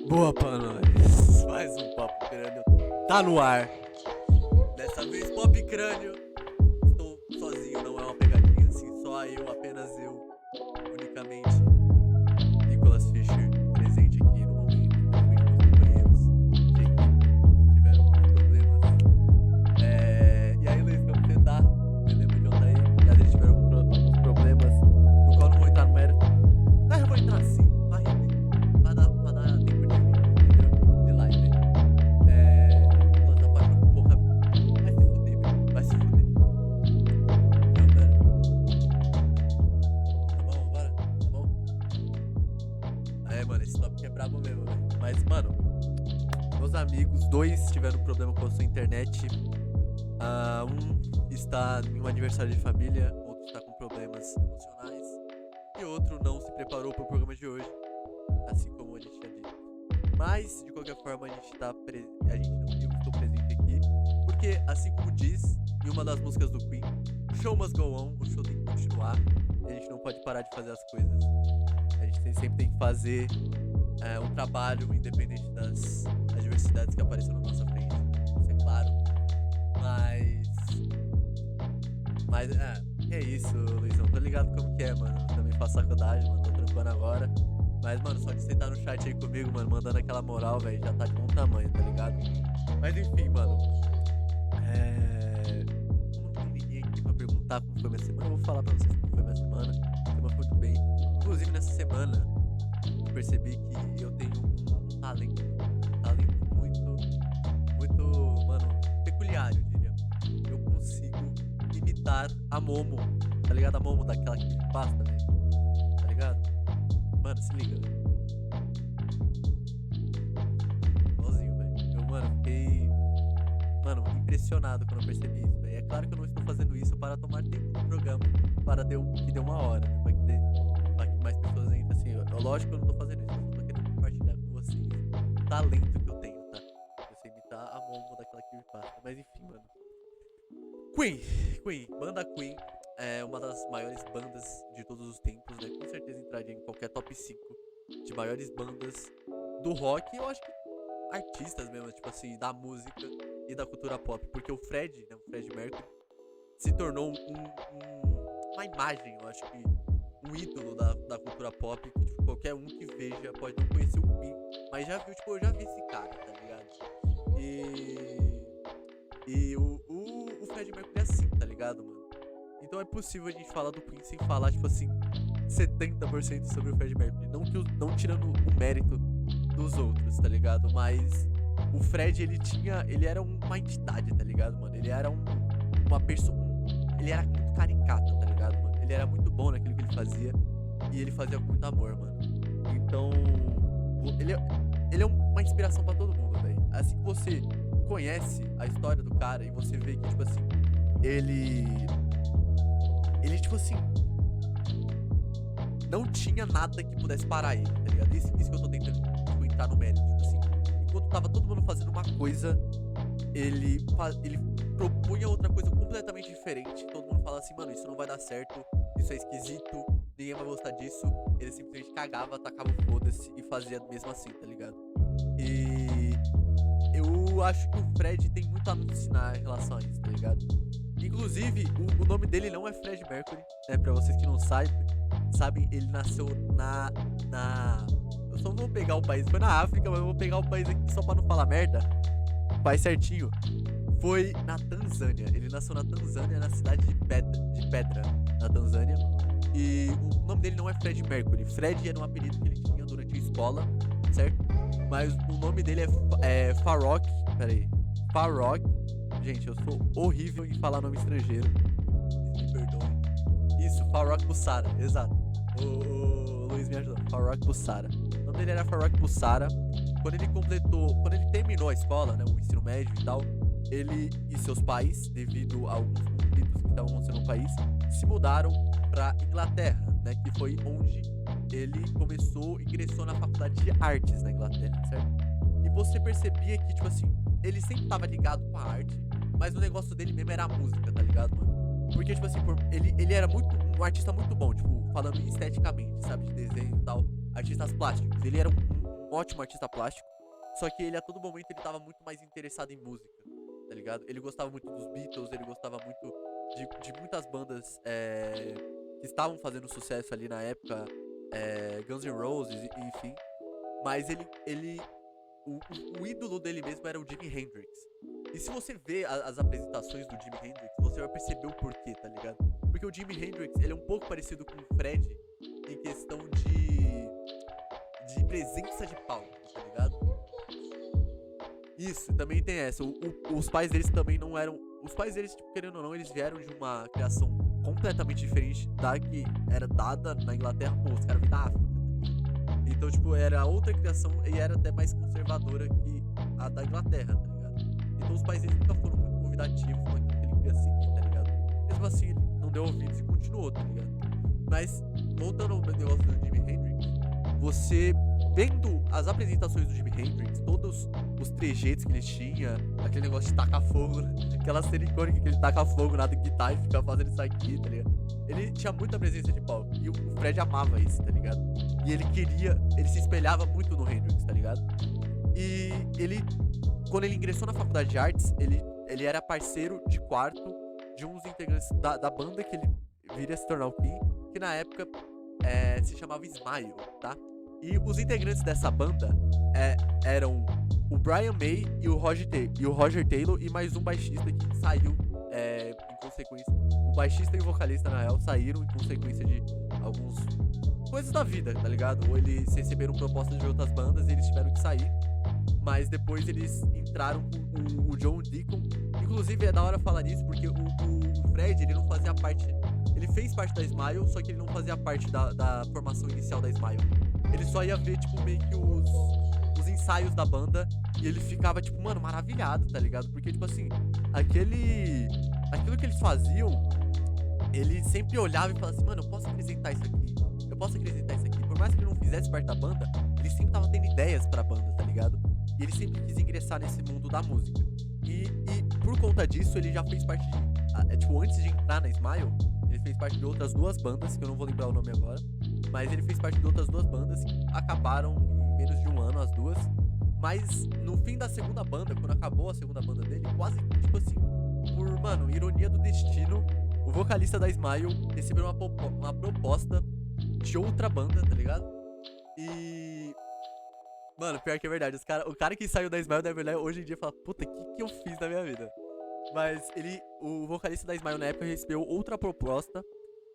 Boa pra nós. Mais um Papo Crânio tá no ar. Dessa vez, Pop Crânio. Estou sozinho, não é uma pegadinha assim. Só eu, apenas eu. Unicamente. Nicolas Fischer, presente aqui no momento. Meus companheiros de equipe tiveram alguns problemas. E aí, Luiz, como você tá? Beleza, de onde aí? Eles tiveram alguns problemas, no qual não vou entrar no mérito. Mas eu vou entrar sim. Vai dar tempo de vídeo, entendeu? De live. Nicolas apaixonou por porra. Vai se fuder, velho. Vai se fuder. Não, pera. Tá bom, bora? Tá bom? Mano, esse tópico é brabo mesmo, velho. Mas, mano, meus amigos, dois tiveram problema com a sua internet. Um está em um aniversário de família, outro está com problemas emocionais. E outro não se preparou para o programa de hoje, assim como a gente tinha dito. Mas, de qualquer forma, a gente não, eu estou presente aqui, porque, assim como diz em uma das músicas do Queen, show must go on, o show tem que continuar, e a gente não pode parar de fazer as coisas. A gente sempre tem que fazer um trabalho independente das adversidades que apareçam na nossa frente, isso é claro. Mas é isso, Luizão, tô ligado como que é, mano. Eu também faço faculdade, mano, tô trampando agora. Mas, mano, só de você estar no chat aí comigo, mano, mandando aquela moral, velho, já tá de bom tamanho, tá ligado? Mas enfim, mano. Não tem ninguém aqui pra perguntar como foi minha semana. Eu vou falar pra vocês como foi minha semana. A semana foi muito bem. Inclusive, nessa semana, eu percebi que eu tenho um talento muito, mano, peculiar, eu diria. Eu consigo imitar a Momo, tá ligado? A Momo daquela que pasta, velho, tá ligado? Mano, se liga, velho. Igualzinho, velho. Eu, mano, fiquei, mano, impressionado quando eu percebi isso, velho. É claro que eu não estou fazendo isso para tomar tempo do programa, para que dê uma hora, né? Para que mais pessoas entrem, assim. Lógico que eu não tô fazendo isso, eu só tô querendo compartilhar com vocês o talento que eu tenho, tá? Eu sei imitar a Momo daquela que pasta. Mas enfim, mano. Queen, banda Queen é uma das maiores bandas de todos os tempos, né? Com certeza entraria em qualquer top 5 de maiores bandas do rock. Eu acho que artistas mesmo, tipo assim, da música e da cultura pop. Porque o Fred, né, o Fred Mercury, se tornou uma imagem, eu acho que um ídolo da cultura pop. Que tipo, qualquer um que veja pode não conhecer o Queen, mas já viu, tipo, eu já vi esse cara, tá ligado? E o Fred Mercury é assim, tá ligado, mano? Então é possível a gente falar do Queen sem falar, tipo assim, 70% sobre o Fred Mercury. Não tirando o mérito dos outros, tá ligado? Mas o Fred, ele era uma entidade, tá ligado, mano? Ele era uma pessoa. Ele era muito caricato, tá ligado, mano? Ele era muito bom naquilo que ele fazia. E ele fazia com muito amor, mano. Então, ele é uma inspiração pra todo mundo, velho. Assim que você conhece a história do cara e você vê que, tipo assim, ele tipo assim, não tinha nada que pudesse parar ele, tá ligado? Isso que eu tô tentando, tipo, entrar no mérito. Tipo assim, enquanto tava todo mundo fazendo uma coisa, ele propunha outra coisa completamente diferente. Todo mundo fala assim, mano, isso não vai dar certo, isso é esquisito, ninguém vai gostar disso. Ele simplesmente cagava, tacava o foda-se e fazia mesmo assim, tá ligado? E eu acho que o Fred tem muito a nos ensinar em relação a isso, tá ligado? Inclusive, o nome dele não é Fred Mercury, né? Pra vocês que não sabem, ele nasceu eu só vou pegar o país, foi na África, mas eu vou pegar o país aqui só pra não falar merda. O país certinho. Foi na Tanzânia. Ele nasceu na Tanzânia, na cidade de de pedra na Tanzânia. E o nome dele não é Fred Mercury. Fred era um apelido que ele tinha durante a escola, certo? Mas o nome dele é Farrokh. Peraí. Farrokh. Gente, eu sou horrível em falar nome estrangeiro. Me perdoem. Isso, Farrokh Bulsara, exato. O Luiz me ajudou. Farrokh Bulsara. O nome dele era Farrokh Bulsara. Quando ele terminou a escola, né, o ensino médio e tal, ele e seus pais, devido a alguns conflitos que estavam acontecendo no país, se mudaram pra Inglaterra, né, que foi onde ele ingressou na faculdade de artes na Inglaterra, certo? E você percebia que, tipo assim, ele sempre tava ligado com a arte, mas o negócio dele mesmo era a música, tá ligado, mano? Porque, tipo assim, ele era um artista muito bom, tipo, falando esteticamente, sabe, de desenho e tal, artistas plásticos. Ele era um ótimo artista plástico, só que ele a todo momento ele tava muito mais interessado em música, tá ligado? Ele gostava muito dos Beatles, ele gostava muito de muitas bandas que estavam fazendo sucesso ali na época, Guns N' Roses, enfim. Mas o ídolo dele mesmo era o Jimi Hendrix. E se você vê as apresentações do Jimi Hendrix, você vai perceber o porquê, tá ligado? Porque o Jimi Hendrix, ele é um pouco parecido com o Fred em questão de presença de palco, tá ligado? Isso, também tem essa. Os pais deles também não eram... Os pais deles, tipo, querendo ou não, eles vieram de uma criação completamente diferente da que era dada na Inglaterra. Pô, os caras vêm da África, tá ligado? Então, tipo, era outra criação e era até mais conservadora que a da Inglaterra, tá ligado? Então os pais deles nunca foram muito convidativos com aquilo que ele queria seguir, tá ligado? Mesmo assim, ele não deu ouvidos e continuou, tá ligado? Mas, voltando ao negócio do Jimi Hendrix, você vendo as apresentações do Jimi Hendrix, todos os trejeitos que ele tinha, aquele negócio de tacar fogo, né? Aquela cena icônica que ele taca fogo na guitarra e fica fazendo isso aqui, tá ligado? Ele tinha muita presença de palco e o Fred amava isso, tá ligado? E ele se espelhava muito no Hendrix, tá ligado? E quando ele ingressou na faculdade de artes, ele era parceiro de quarto de uns integrantes da banda que ele viria a se tornar o King, que na época se chamava Smile, tá? E os integrantes dessa banda eram o Brian May e o Roger Taylor e mais um baixista que saiu em consequência. O baixista e o vocalista, na real, saíram em consequência de algumas coisas da vida, tá ligado? Ou eles receberam propostas de outras bandas e eles tiveram que sair. Mas depois eles entraram com o John Deacon. Inclusive é da hora falar isso porque o Fred, ele não fazia parte... Ele fez parte da Smile, só que ele não fazia parte da formação inicial da Smile. Ele só ia ver, tipo, meio que os ensaios da banda e ele ficava, tipo, mano, maravilhado, tá ligado? Porque, tipo assim, aquilo que eles faziam, ele sempre olhava e falava assim, mano, eu posso acrescentar isso aqui, eu posso acrescentar isso aqui. Por mais que ele não fizesse parte da banda, ele sempre tava tendo ideias pra banda, tá ligado? E ele sempre quis ingressar nesse mundo da música. E por conta disso, ele já fez parte de... tipo, antes de entrar na Smile, ele fez parte de outras duas bandas, que eu não vou lembrar o nome agora. Mas ele fez parte de outras duas bandas que acabaram em menos de um ano, as duas. Mas no fim da segunda banda, quando acabou a segunda banda dele, quase, tipo assim, por, mano, ironia do destino, o vocalista da Smile recebeu uma proposta de outra banda, tá ligado? E... Mano, pior que é verdade, o cara que saiu da Smile deve olhar hoje em dia e falar, puta, o que eu fiz na minha vida? Mas o vocalista da Smile na época recebeu outra proposta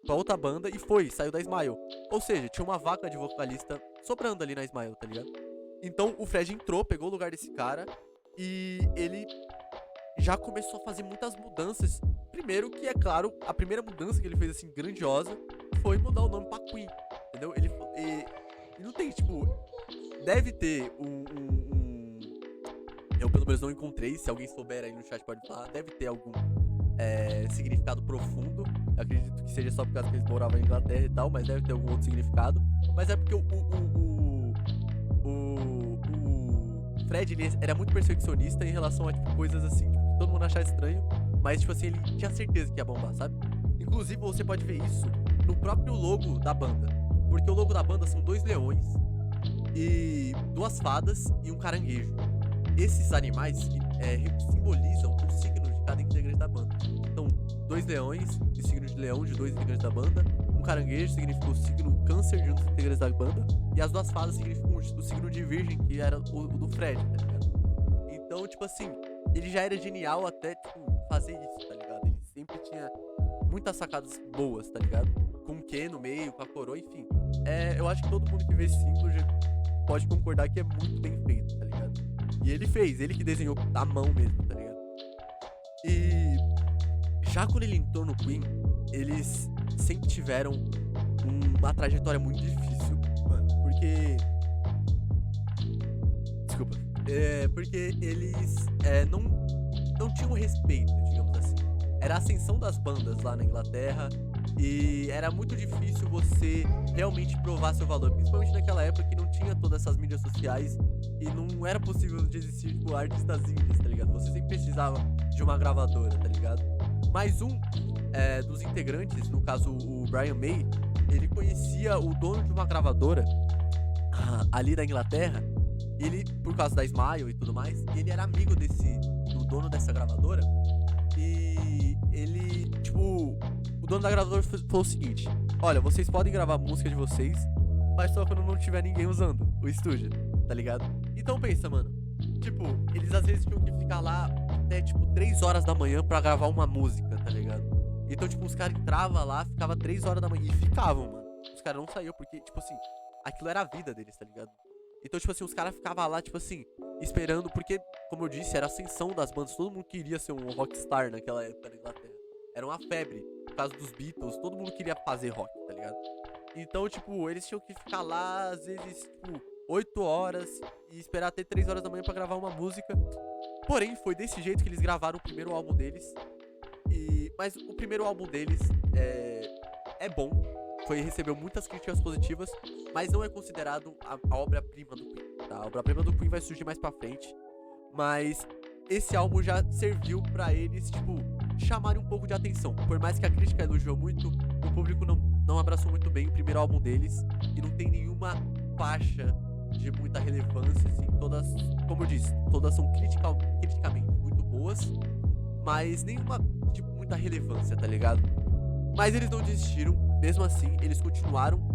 pra outra banda e saiu da Smile. Ou seja, tinha uma vaga de vocalista sobrando ali na Smile, tá ligado? Então o Fred entrou, pegou o lugar desse cara e ele já começou a fazer muitas mudanças. Primeiro que, é claro, a primeira mudança que ele fez, assim, grandiosa, foi mudar o nome pra Queen, entendeu? Ele não tem, tipo... Deve ter eu pelo menos não encontrei, se alguém souber aí no chat pode falar, deve ter algum significado profundo. Eu acredito que seja só por causa que eles moravam na Inglaterra e tal, mas deve ter algum outro significado. Mas é porque o Fred, ele era muito perfeccionista em relação a, tipo, coisas assim, tipo, que todo mundo achava estranho, mas, tipo assim, ele tinha certeza que ia bombar, sabe? Inclusive, você pode ver isso no próprio logo da banda, porque o logo da banda são 2 leões e 2 fadas e um caranguejo. Esses animais simbolizam o signo de cada integrante da banda. Então, 2 leões, o signo de leão de 2 integrantes da banda. Um caranguejo significa o signo câncer de um dos integrantes da banda. E as 2 fadas significam o signo de virgem, que era o do Fred, tá ligado? Então, tipo assim, ele já era genial até, tipo, fazer isso, tá ligado? Ele sempre tinha muitas sacadas boas, tá ligado? Com o Q no meio, com a coroa, enfim. Eu acho que todo mundo que vê esse símbolo já pode concordar que é muito bem feito, tá ligado? E ele fez, ele que desenhou à mão mesmo, tá ligado? E já quando ele entrou no Queen, eles sempre tiveram uma trajetória muito difícil, mano. Porque... Desculpa. Porque eles não tinham respeito, digamos assim. Era a ascensão das bandas lá na Inglaterra e era muito difícil você realmente provar seu valor, principalmente naquela época que não tinha todas essas mídias sociais e não era possível de existir, tipo, artistas indies, tá ligado? Você sempre precisava de uma gravadora, tá ligado? Mas dos integrantes, no caso o Brian May, ele conhecia o dono de uma gravadora ali da Inglaterra. Ele, por causa da Smile e tudo mais, ele era amigo do dono dessa gravadora. E ele, tipo, o dono da gravadora falou o seguinte: olha, vocês podem gravar a música de vocês, mas só quando não tiver ninguém usando o estúdio, tá ligado? Então pensa, mano, tipo, eles às vezes tinham que ficar lá até, tipo, 3 horas da manhã pra gravar uma música, tá ligado? Então, tipo, os caras entravam lá, ficava 3 horas da manhã e ficavam, mano. Os caras não saíam porque, tipo assim, aquilo era a vida deles, tá ligado? Então, tipo assim, os caras ficavam lá, tipo assim, esperando, porque, como eu disse, era a ascensão das bandas. Todo mundo queria ser um rockstar naquela época na Inglaterra. Era uma febre. Por causa dos Beatles, todo mundo queria fazer rock, tá ligado? Então, tipo, eles tinham que ficar lá, às vezes, tipo, 8 horas e esperar até 3 horas da manhã pra gravar uma música. Porém, foi desse jeito que eles gravaram o primeiro álbum deles. Mas o primeiro álbum deles é bom. Recebeu muitas críticas positivas, mas não é considerado a obra-prima do Queen, tá? A obra-prima do Queen vai surgir mais pra frente, mas esse álbum já serviu pra eles, tipo, chamarem um pouco de atenção. Por mais que a crítica elogiou muito, o público não abraçou muito bem o primeiro álbum deles e não tem nenhuma faixa de muita relevância, assim. Todas, como eu disse, todas são criticamente muito boas, mas nenhuma de muita relevância, tá ligado? Mas eles não desistiram. Mesmo assim, eles continuaram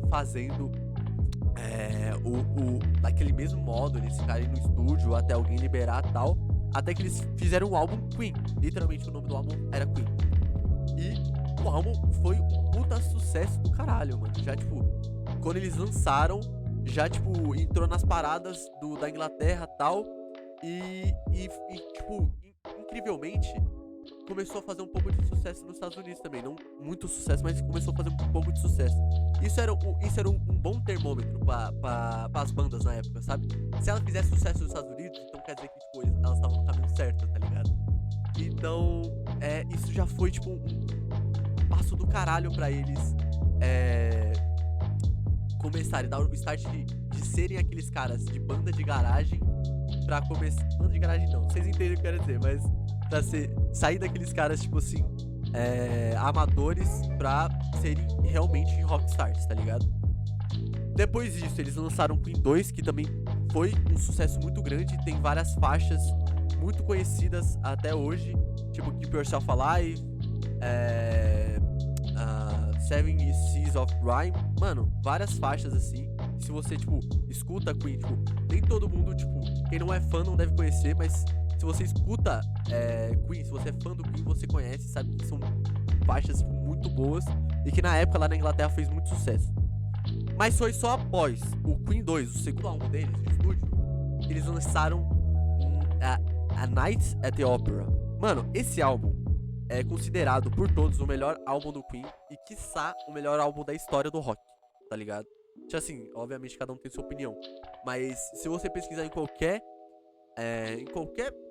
fazendo daquele mesmo modo, eles ficarem no estúdio até alguém liberar e tal, até que eles fizeram o álbum Queen. Literalmente o nome do álbum era Queen. E o álbum foi um puta sucesso do caralho, mano. Já, tipo, quando eles lançaram, já, tipo, entrou nas paradas da Inglaterra e tal, e tipo, incrivelmente, começou a fazer um pouco de sucesso nos Estados Unidos também. Não muito sucesso, mas começou a fazer um pouco de sucesso. Isso era um bom termômetro para as bandas na época, sabe? Se ela fizesse sucesso nos Estados Unidos, então quer dizer que, tipo, elas estavam no caminho certo, tá ligado? Então, isso já foi, tipo, um passo do caralho pra eles começarem, dar o start de serem aqueles caras de banda de garagem pra começar... Banda de garagem não, vocês entendem o que eu quero dizer, mas... Pra sair daqueles caras, tipo assim, amadores pra serem realmente rockstars, tá ligado? Depois disso, eles lançaram Queen 2, que também foi um sucesso muito grande. Tem várias faixas muito conhecidas até hoje, tipo Keep Yourself Alive, Seven Seas of Rhyme. Mano, várias faixas assim. Se você, tipo, escuta Queen, tipo, nem todo mundo, tipo, quem não é fã não deve conhecer, mas... Se você escuta Queen, se você é fã do Queen, você conhece, sabe que são faixas, tipo, muito boas e que na época lá na Inglaterra fez muito sucesso. Mas foi só após o Queen 2, o segundo álbum deles, de estúdio, que eles lançaram A Night at the Opera. Mano, esse álbum é considerado por todos o melhor álbum do Queen e, quiçá, o melhor álbum da história do rock, tá ligado? Tipo assim, obviamente cada um tem sua opinião, mas se você pesquisar em qualquer,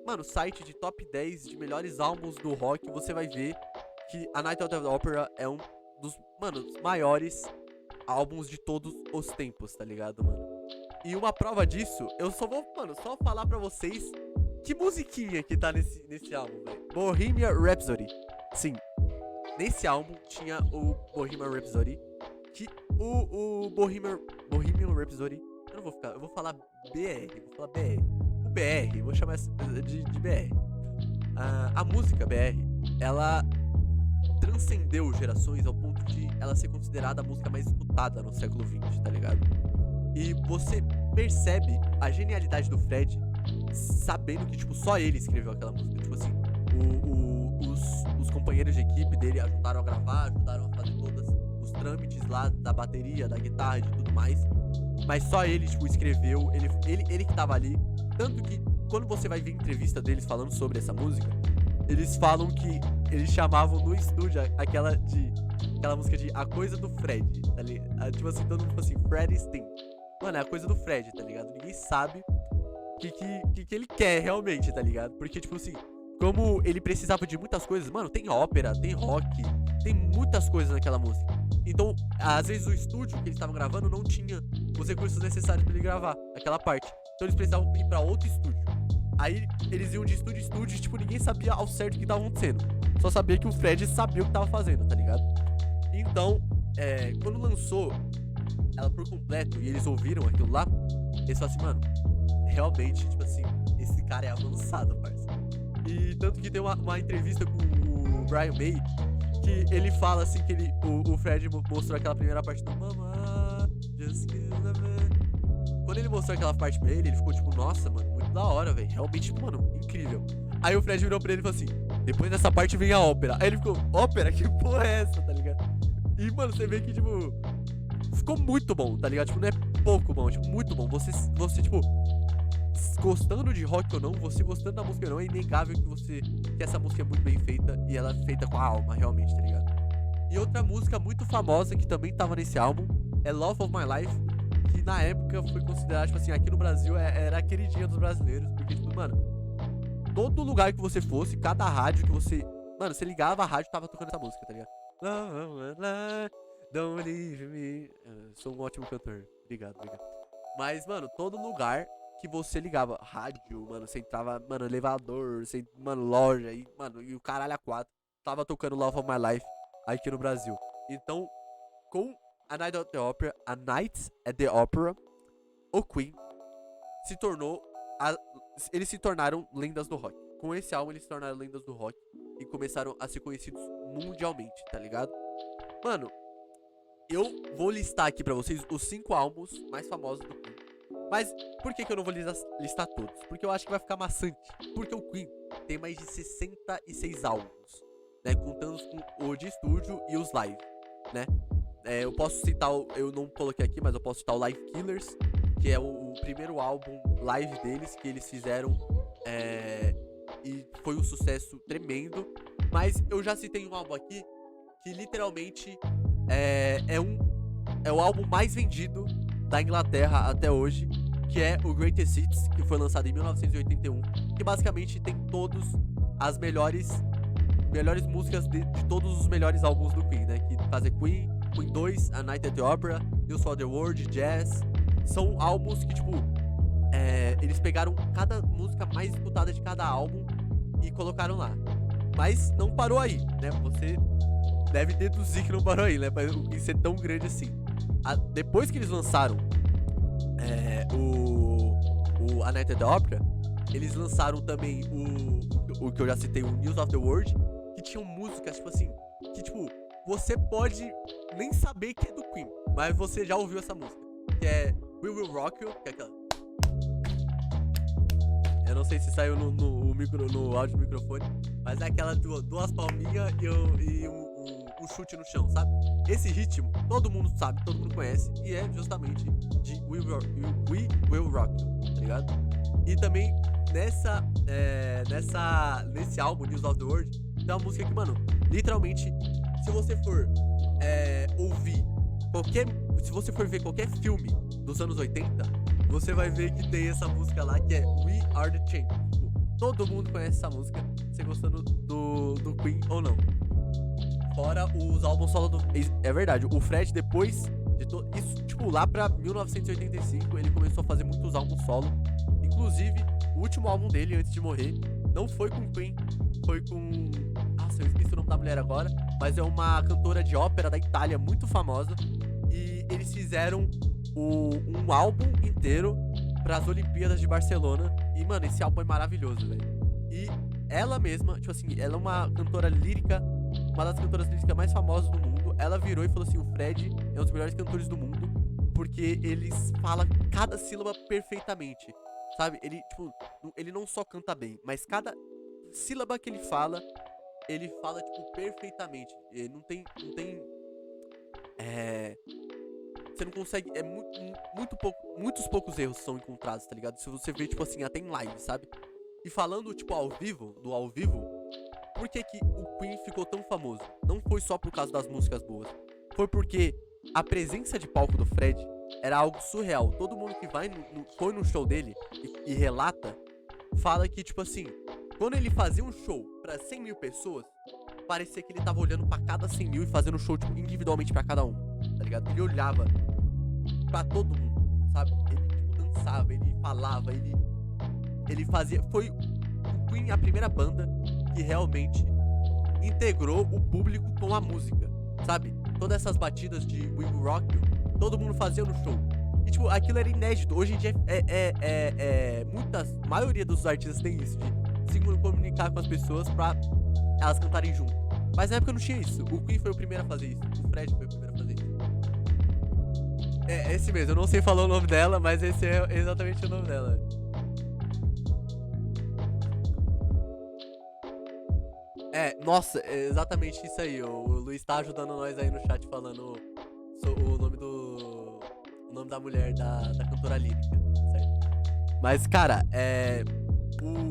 mano, site de top 10 de melhores álbuns do rock, você vai ver que A Night at the Opera é um dos, mano, maiores álbuns de todos os tempos, tá ligado, mano? E uma prova disso, eu só vou, mano, só falar pra vocês que musiquinha que tá nesse álbum, velho. Bohemian Rhapsody. Sim, nesse álbum tinha o Bohemian Rhapsody, que o Bohemian Rhapsody, eu vou falar BR. O BR, vou chamar de BR. A música BR, ela transcendeu gerações ao ponto de ela ser considerada a música mais escutada no século XX, tá ligado? E você percebe a genialidade do Fred sabendo que, tipo, só ele escreveu aquela música. Tipo assim, os os companheiros de equipe dele ajudaram a gravar, ajudaram a fazer todos os trâmites lá da bateria, da guitarra e de tudo mais. Mas só ele, tipo, escreveu, ele que tava ali. Tanto que quando você vai ver entrevista deles falando sobre essa música, eles falam que eles chamavam no estúdio aquela música de A Coisa do Fred, tá ligado? Tipo assim, todo mundo falou assim, Fred Sting. Mano, é a coisa do Fred, tá ligado? Ninguém sabe o que ele quer realmente, tá ligado? Porque, tipo assim, como ele precisava de muitas coisas, mano, tem ópera, tem rock, tem muitas coisas naquela música. Então, às vezes o estúdio que eles estavam gravando não tinha os recursos necessários pra ele gravar aquela parte. Então eles precisavam ir pra outro estúdio. Aí eles iam de estúdio em estúdio e, tipo, ninguém sabia ao certo o que tava acontecendo. Só sabia que o Fred sabia o que tava fazendo, tá ligado? Então, quando lançou ela por completo e eles ouviram aquilo lá, eles falaram assim, mano, realmente, tipo assim, esse cara é avançado, parça. E tanto que tem uma entrevista com o Brian May, que ele fala assim, que o Fred mostrou aquela primeira parte do Mama, just kill the man. Quando ele mostrou aquela parte pra ele ficou tipo, nossa, mano, muito da hora, velho. Realmente, tipo, mano, incrível. Aí o Fred virou pra ele e falou assim, depois dessa parte vem a ópera. Aí ele ficou, ópera? Que porra é essa, tá ligado? E, mano, você vê que, tipo, ficou muito bom, tá ligado? Tipo, não é pouco bom, tipo, muito bom. Você tipo, gostando de rock ou não, você gostando da música ou não, é inegável que essa música é muito bem feita e ela é feita com a alma, realmente, tá ligado? E outra música muito famosa que também tava nesse álbum é Love of My Life, que na época foi considerada, tipo assim, aqui no Brasil era a queridinha dos brasileiros, porque, tipo, mano, todo lugar que você fosse, cada rádio que você... Mano, você ligava a rádio, tava tocando essa música, tá ligado? Love of My Life, don't leave me... Sou um ótimo cantor, obrigado. Mas, mano, todo lugar que você ligava rádio, mano, você entrava, mano, elevador, você, mano, loja, e, mano, e o caralho a quatro, tava tocando Love of My Life aqui no Brasil. Então, com A Night at the Opera, o Queen se tornou, eles se tornaram lendas do rock. Com esse álbum eles se tornaram lendas do rock e começaram a ser conhecidos mundialmente, tá ligado? Mano, eu vou listar aqui pra vocês os 5 álbuns mais famosos do Queen. Mas por que eu não vou listar todos? Porque eu acho que vai ficar maçante. Porque o Queen tem mais de 66 álbuns, né? Contando com o de estúdio e os live, né? Eu posso citar, eu não coloquei aqui, mas eu posso citar o Live Killers, que é o primeiro álbum live deles que eles fizeram, e foi um sucesso tremendo. Mas eu já citei um álbum aqui que literalmente é o álbum mais vendido da Inglaterra até hoje, que é o Greatest Hits, que foi lançado em 1981, que basicamente tem todas as melhores músicas de todos os melhores álbuns do Queen, né? Que fazem Queen 2, A Night at the Opera, News for the World, Jazz. São álbuns que, tipo, eles pegaram cada música mais escutada de cada álbum e colocaram lá. Mas não parou aí, né? Você deve deduzir que não parou aí, né? Pra ser tão grande assim. Depois que eles lançaram o A Night at the Opera, eles lançaram também o que eu já citei, o News of the World, que tinham músicas, tipo assim, que, tipo, você pode nem saber que é do Queen, mas você já ouviu essa música, que é We Will Rock You, que é aquela... Eu não sei se saiu no áudio do microfone, mas é aquela duas palminhas e um chute no chão, sabe? Esse ritmo, todo mundo sabe, todo mundo conhece, e é justamente de We Will Rock You, tá ligado? E também nesse álbum, News of the World, tem uma música que, mano, literalmente, se você for ouvir se você for ver qualquer filme dos anos 80, você vai ver que tem essa música lá, que é We Are The Champions. Tipo, todo mundo conhece essa música, você gostando do Queen ou não. Fora os álbuns solo do... É verdade, o Fred, depois de isso, tipo, lá pra 1985, ele começou a fazer muitos álbuns solo. Inclusive, o último álbum dele, antes de morrer, não foi com Queen, foi com... Nossa, eu esqueci o nome da mulher agora, mas é uma cantora de ópera da Itália, muito famosa. E eles fizeram um álbum inteiro pras Olimpíadas de Barcelona. E, mano, esse álbum é maravilhoso, velho. E ela mesma, tipo assim, ela é uma cantora lírica, uma das cantoras líricas mais famosas do mundo. Ela virou e falou assim, o Fred é um dos melhores cantores do mundo, porque ele fala cada sílaba perfeitamente, sabe? Ele, tipo, ele não só canta bem, mas cada sílaba que ele fala ele fala, tipo, perfeitamente. Ele não tem. É. Você não consegue. Muito pouco. Muitos poucos erros são encontrados, tá ligado? Se você vê, tipo assim, até em live, sabe? E falando, tipo, ao vivo, por que que o Queen ficou tão famoso? Não foi só por causa das músicas boas. Foi porque a presença de palco do Fred era algo surreal. Todo mundo que foi no show dele e relata, fala que, tipo assim, quando ele fazia um show pra 100 mil pessoas, parecia que ele tava olhando pra cada 100 mil e fazendo show, tipo, individualmente pra cada um, tá ligado? Ele olhava pra todo mundo, sabe? Ele, tipo, dançava, ele falava, ele fazia... Foi o Queen a primeira banda que realmente integrou o público com a música, sabe? Todas essas batidas de We Will Rock You, todo mundo fazia no show. E, tipo, aquilo era inédito. Hoje em dia, a maioria dos artistas tem isso, de se comunicar com as pessoas pra elas cantarem junto. Mas na época não tinha isso. O Queen foi o primeiro a fazer isso. O Fred foi o primeiro a fazer isso. É esse mesmo. Eu não sei falar o nome dela, mas esse é exatamente o nome dela. Nossa, é exatamente isso aí. O Luiz tá ajudando nós aí no chat falando o nome da mulher da cantora lírica, certo? Mas, cara,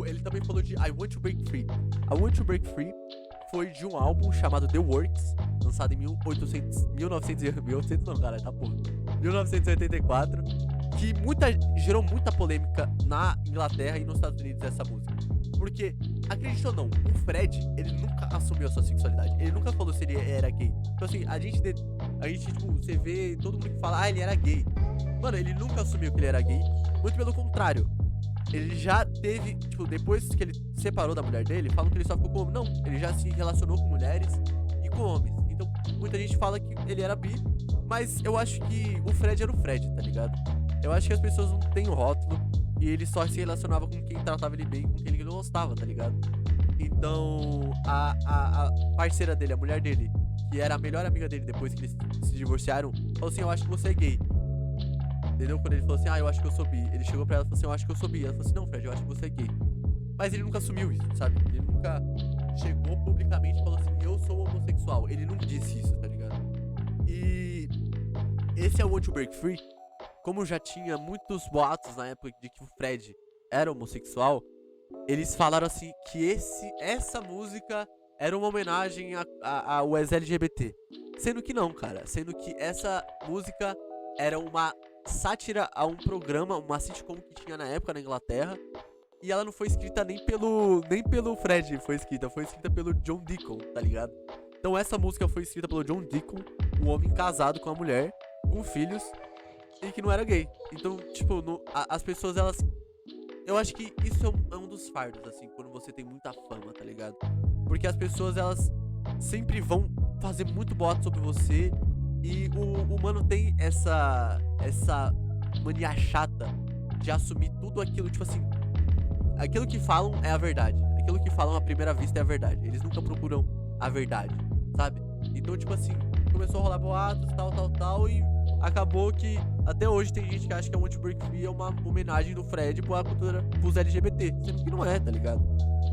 ele também falou de I Want to Break Free. I Want to Break Free foi de um álbum chamado The Works, lançado em 1984, que gerou muita polêmica na Inglaterra e nos Estados Unidos essa música. Porque, acredite ou não, o Fred, ele nunca assumiu a sua sexualidade. Ele nunca falou se ele era gay. Então assim, a gente tipo, você vê todo mundo que fala, ele era gay. Mano, ele nunca assumiu que ele era gay. Muito pelo contrário. Ele já teve, tipo, depois que ele separou da mulher dele, falam que ele só ficou com homem. Não, ele já se relacionou com mulheres e com homens. Então, muita gente fala que ele era bi, mas eu acho que o Fred era o Fred, tá ligado? Eu acho que as pessoas não têm o rótulo e ele só se relacionava com quem tratava ele bem, com quem ele gostava, tá ligado? Então, a parceira dele, a mulher dele, que era a melhor amiga dele depois que eles se divorciaram, falou assim, eu acho que você é gay. Entendeu? Quando ele falou assim, eu acho que eu sou bi. Ele chegou pra ela e falou assim, eu acho que eu sou bi. Ela falou assim, não, Fred, eu acho que você é gay. Mas ele nunca assumiu isso, sabe? Ele nunca chegou publicamente e falou assim, eu sou homossexual. Ele nunca disse isso, tá ligado? E esse é o Want to Break Free. Como já tinha muitos boatos na época de que o Fred era homossexual, eles falaram assim que essa música era uma homenagem ao LGBT. Sendo que não, cara. Sendo que essa música era uma sátira a um programa, uma sitcom que tinha na época na Inglaterra. E ela não foi escrita nem pelo Fred, foi escrita pelo John Deacon, tá ligado? Então essa música foi escrita pelo John Deacon, um homem casado com uma mulher, com filhos, e que não era gay. Então, tipo, as pessoas, elas... Eu acho que isso é um dos fardos, assim, quando você tem muita fama, tá ligado? Porque as pessoas, elas sempre vão fazer muito boato sobre você. E o mano tem essa mania chata de assumir tudo aquilo, tipo assim... Aquilo que falam é a verdade. Aquilo que falam à primeira vista é a verdade. Eles nunca procuram a verdade, sabe? Então, tipo assim, começou a rolar boatos, tal, e acabou que até hoje tem gente que acha que a Want to Break Free é uma homenagem do Fred pra cultura, pros LGBT, sendo que não é, tá ligado?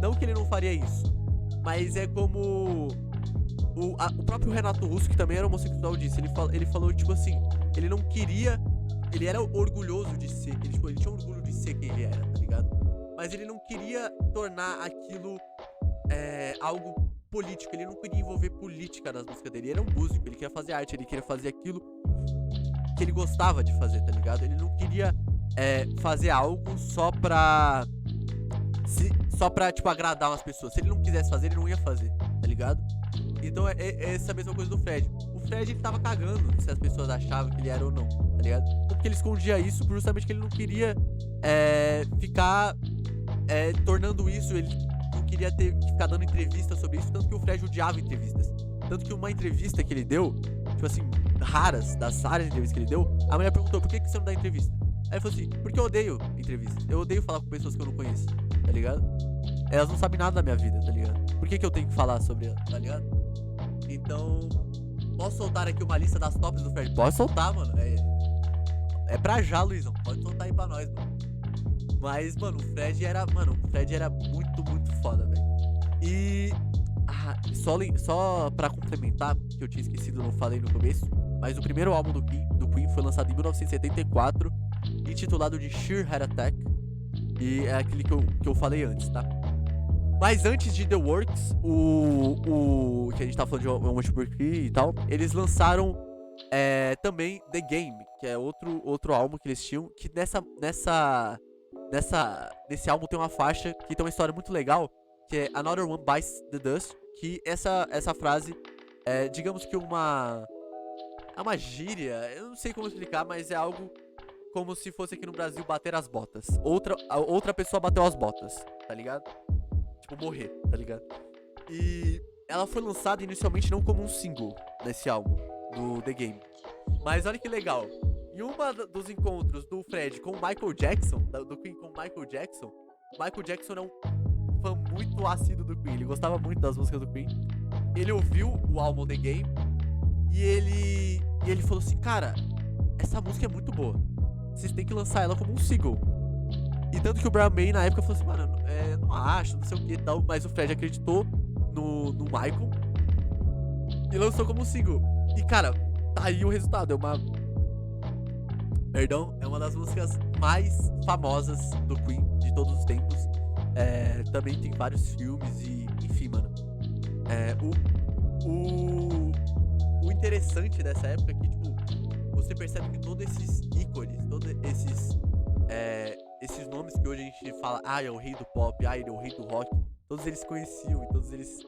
Não que ele não faria isso, mas é como o próprio Renato Russo, que também era homossexual, disse. Ele falou, tipo assim, ele não queria, ele era orgulhoso de ser, ele tinha orgulho de ser quem ele era, tá ligado? Mas ele não queria tornar aquilo algo político, ele não queria envolver política nas músicas dele. Ele era um músico, ele queria fazer arte, ele queria fazer aquilo que ele gostava de fazer, tá ligado? Ele não queria fazer algo só pra tipo, agradar umas pessoas. Se ele não quisesse fazer, ele não ia fazer, tá ligado? Então é essa mesma coisa do Fred. O Fred, ele tava cagando se as pessoas achavam que ele era ou não, tá ligado? Tanto que ele escondia isso justamente que ele não queria ficar tornando isso, ele não queria ficar dando entrevista sobre isso, tanto que o Fred odiava entrevistas. Tanto que uma entrevista que ele deu, tipo assim, das raras entrevistas que ele deu, a mulher perguntou, por que você não dá entrevista? Aí ele falou assim, porque eu odeio entrevista. Eu odeio falar com pessoas que eu não conheço, tá ligado? Elas não sabem nada da minha vida, tá ligado? Por que eu tenho que falar sobre ela, tá ligado? Então, posso soltar aqui uma lista das tops do Fred? Pode soltar, mano. É pra já, Luizão. Pode soltar aí pra nós, mano. Mas, mano, o Fred era muito, muito foda, velho. E... Só pra complementar, que eu tinha esquecido, não falei no começo, mas o primeiro álbum do Queen foi lançado em 1974, intitulado de Sheer Heart Attack, e é aquele que eu falei antes, tá? Mas antes de The Works, que a gente tá falando de One Tree e tal, eles lançaram também The Game, que é outro álbum que eles tinham, que nesse álbum tem uma faixa que tem uma história muito legal, que é Another One Bites the Dust, que essa frase é, digamos que é uma gíria, eu não sei como explicar, mas é algo como se fosse aqui no Brasil bater as botas. Outra pessoa bateu as botas, tá ligado? Tipo, morrer, tá ligado? E ela foi lançada inicialmente não como um single nesse álbum, do The Game. Mas olha que legal. Em uma dos encontros do Fred com o Michael Jackson, do Queen com o Michael Jackson é um fã muito assíduo do Queen. Ele gostava muito das músicas do Queen. Ele ouviu o álbum The Game e ele falou assim, cara, essa música é muito boa. Vocês têm que lançar ela como um single. E tanto que o Brian May na época falou assim, mano, não acho, não sei o que e tal. Mas o Fred acreditou no Michael e lançou como um single. E cara, tá aí o resultado. É uma das músicas mais famosas do Queen de todos os tempos. Também tem vários filmes e, enfim, mano. O interessante dessa época é que, tipo, você percebe que todos esses ícones, todos esses nomes que hoje a gente fala, é o rei do pop, ele é o rei do rock, todos eles se conheciam e todos eles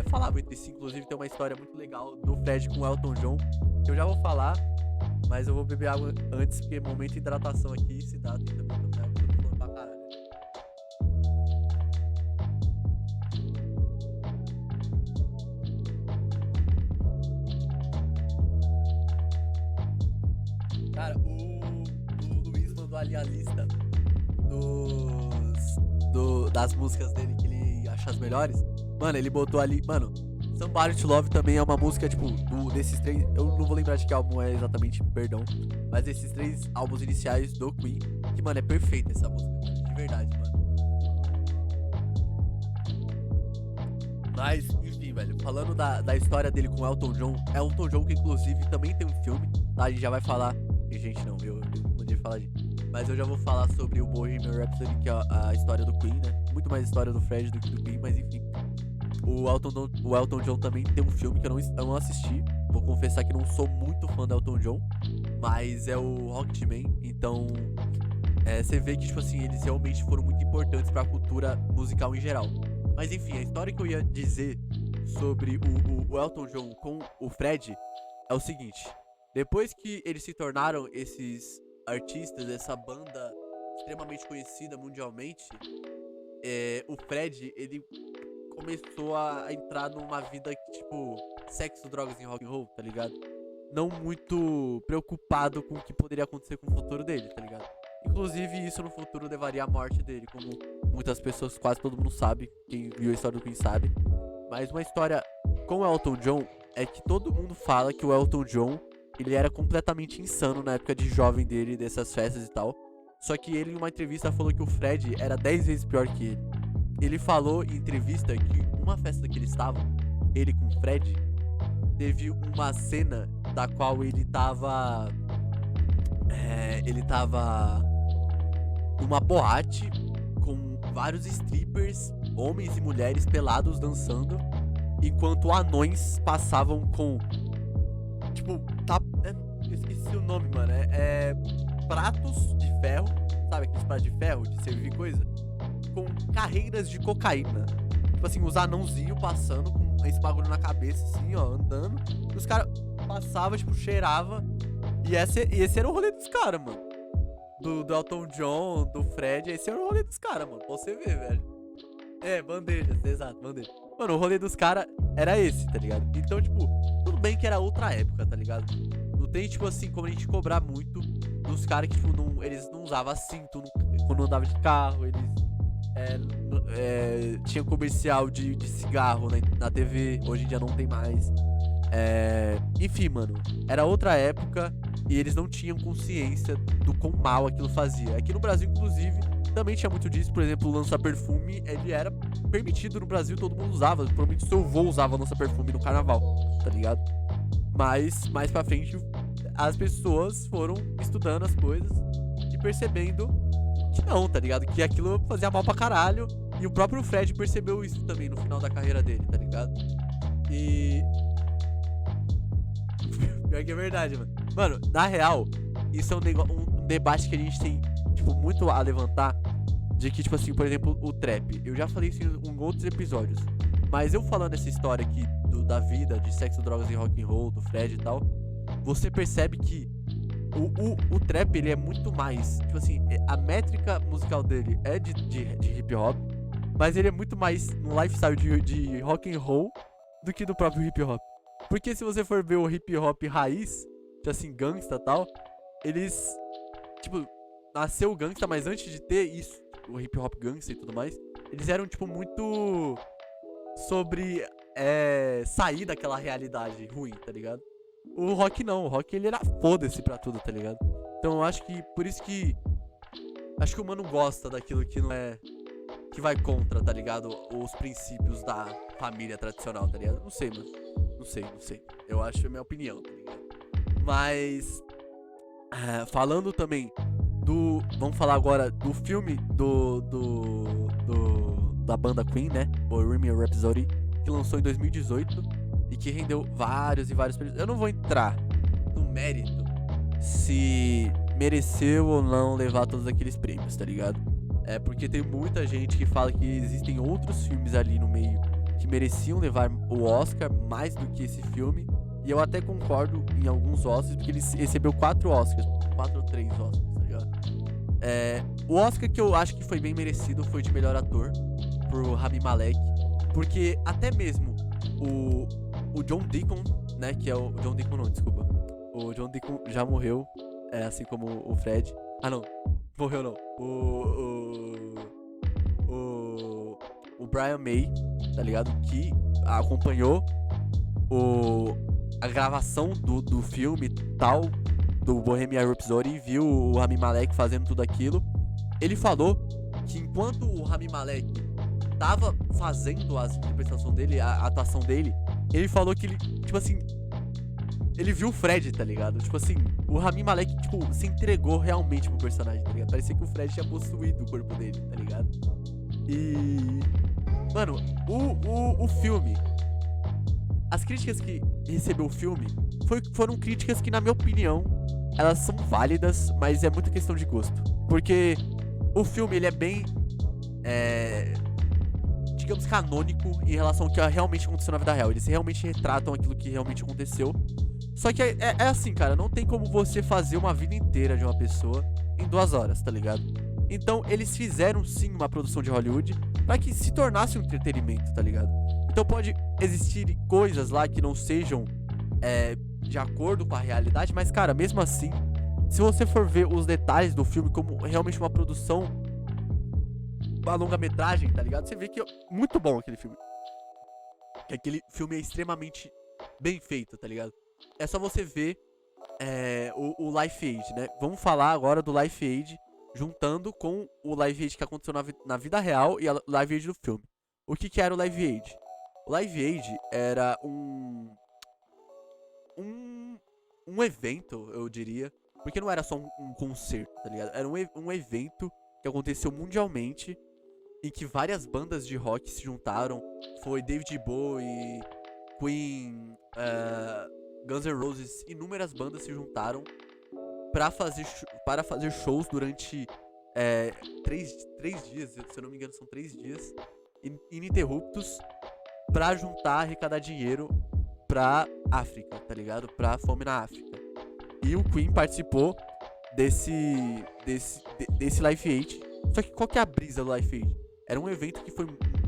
falavam entre si. Inclusive tem uma história muito legal do Fred com o Elton John, que eu já vou falar, mas eu vou beber água antes, porque momento de hidratação aqui, se dá, tem também tomar água, eu tô falando pra caralho. Cara, o Luiz mandou ali a lista das músicas dele que ele acha as melhores. Mano, ele botou ali, mano, Somebody to Love também é uma música, tipo, desses três, eu não vou lembrar de que álbum é exatamente, perdão, mas esses três álbuns iniciais do Queen, que, mano, é perfeita essa música, de verdade, mano. Mas, enfim, velho, falando da história dele com o Elton John que inclusive também tem um filme, tá? A gente já vai falar, gente, não, eu mandei falar mas eu já vou falar sobre o Bohemian Rhapsody, que é a história do Queen, né? Muito mais história do Fred do que do Queen, mas enfim. O Elton John também tem um filme que eu não assisti. Vou confessar que não sou muito fã do Elton John, mas é o Rocketman. Então, você vê que, tipo assim, eles realmente foram muito importantes pra cultura musical em geral. Mas enfim, a história que eu ia dizer sobre o Elton John com o Fred é o seguinte. Depois que eles se tornaram esses artistas, essa banda extremamente conhecida mundialmente, o Fred, ele começou a entrar numa vida que, tipo, sexo, drogas e rock and roll, tá ligado? Não muito preocupado com o que poderia acontecer com o futuro dele, tá ligado? Inclusive, isso no futuro levaria à morte dele, como muitas pessoas, quase todo mundo sabe, quem viu a história do Queen sabe. Mas uma história com o Elton John é que todo mundo fala que o Elton John, ele era completamente insano na época de jovem dele, dessas festas e tal. Só que ele, em uma entrevista, falou que o Fred era 10 vezes pior que ele. Ele falou em entrevista que uma festa que eles estavam, ele com o Fred, teve uma cena da qual ele tava numa boate com vários strippers, homens e mulheres pelados dançando, enquanto anões passavam com, tipo, eu esqueci o nome, mano, pratos de ferro, sabe aqueles pratos de ferro de servir coisa? Com carreiras de cocaína. Tipo assim, os anãozinhos passando com esse bagulho na cabeça, assim, ó, andando. E os caras passavam, tipo, cheirava. E esse era o rolê dos caras, mano. Do Elton John, do Fred, esse era o rolê dos caras, mano. Pra você ver, velho. Bandejas, exato, bandeja. Mano, o rolê dos caras era esse, tá ligado? Então, tipo, tudo bem que era outra época, tá ligado? Não tem, tipo assim, como a gente cobrar muito dos caras que, tipo, eles não usavam cinto quando andavam de carro, eles tinha comercial de cigarro na TV, hoje em dia não tem mais. Enfim, mano, era outra época e eles não tinham consciência do quão mal aquilo fazia. Aqui no Brasil, inclusive, também tinha muito disso. Por exemplo, o lança-perfume, ele era permitido no Brasil, todo mundo usava. Provavelmente seu avô usava lança-perfume no carnaval, tá ligado? Mas, mais pra frente, as pessoas foram estudando as coisas e percebendo que não, tá ligado? Que aquilo fazia mal pra caralho. E o próprio Fred percebeu isso também no final da carreira dele, tá ligado? E... pior que é verdade, mano. Mano, na real, isso é um debate que a gente tem, tipo, muito a levantar. De que, tipo assim, por exemplo, o trap. Eu já falei isso em outros episódios. Mas eu falando essa história aqui da vida, de sexo, drogas e rock and roll, do Fred e tal, você percebe que o trap, ele é muito mais, tipo assim, a métrica musical dele é de hip hop, mas ele é muito mais no lifestyle de rock and roll do que do próprio hip hop. Porque se você for ver o hip hop raiz, tipo assim, gangsta e tal, eles, tipo, nasceu gangsta, mas antes de ter isso, o hip hop gangsta e tudo mais, eles eram, tipo, muito sobre sair daquela realidade ruim, tá ligado? O rock não, o rock ele era foda-se pra tudo, tá ligado? Então eu acho que, por isso que, acho que o mano gosta daquilo que não é, que vai contra, tá ligado? Os princípios da família tradicional, tá ligado? Não sei, mano, não sei. Eu acho, é a minha opinião, tá ligado? Mas, falando também vamos falar agora do filme da banda Queen, né? Bohemian Rhapsody, que lançou em 2018 e que rendeu vários prêmios. Eu não vou entrar no mérito se mereceu ou não levar todos aqueles prêmios, tá ligado? É porque tem muita gente que fala que existem outros filmes ali no meio que mereciam levar o Oscar mais do que esse filme. E eu até concordo em alguns Oscars, porque ele recebeu 4 ou 3 Oscars, tá ligado? O Oscar que eu acho que foi bem merecido foi de melhor ator, pro Rami Malek, porque até mesmo o John Deacon, né, que é o John Deacon não, desculpa, o John Deacon já morreu, assim como o Fred. Ah não, morreu não, o Brian May, tá ligado, que acompanhou a gravação do filme tal, do Bohemian Rhapsody, e viu o Rami Malek fazendo tudo aquilo. Ele falou que enquanto o Rami Malek tava fazendo as interpretações dele, a atuação dele, ele falou que ele, tipo assim, ele viu o Fred, tá ligado? Tipo assim, o Rami Malek, tipo, se entregou realmente pro personagem, tá ligado? Parecia que o Fred tinha possuído o corpo dele, tá ligado? E... mano, o filme, as críticas que recebeu o filme foram críticas que, na minha opinião, elas são válidas, mas é muita questão de gosto. Porque o filme, ele é bem, digamos, canônico em relação ao que realmente aconteceu na vida real. Eles realmente retratam aquilo que realmente aconteceu. Só que é assim, cara, não tem como você fazer uma vida inteira de uma pessoa em 2 horas, tá ligado? Então, eles fizeram sim uma produção de Hollywood pra que se tornasse um entretenimento, tá ligado? Então pode existir coisas lá que não sejam de acordo com a realidade, mas, cara, mesmo assim, se você for ver os detalhes do filme como realmente uma produção, uma longa-metragem, tá ligado? Você vê que é muito bom aquele filme. Que aquele filme é extremamente bem feito, tá ligado? É só você ver o Life Aid, né? Vamos falar agora do Life Aid, juntando com o Live Aid que aconteceu na vida real e a Live Aid do filme. O que era o Live Aid? O Live Aid era um evento, eu diria, porque não era só um concerto, tá ligado? Era um evento que aconteceu mundialmente, em que várias bandas de rock se juntaram. Foi David Bowie, Queen, Guns N' Roses, inúmeras bandas se juntaram para fazer shows durante 3 dias, se eu não me engano são 3 dias ininterruptos, pra arrecadar dinheiro pra África, tá ligado? Pra fome na África. E o Queen participou desse Live Aid. Só que qual que é a brisa do Live Aid? Era um evento que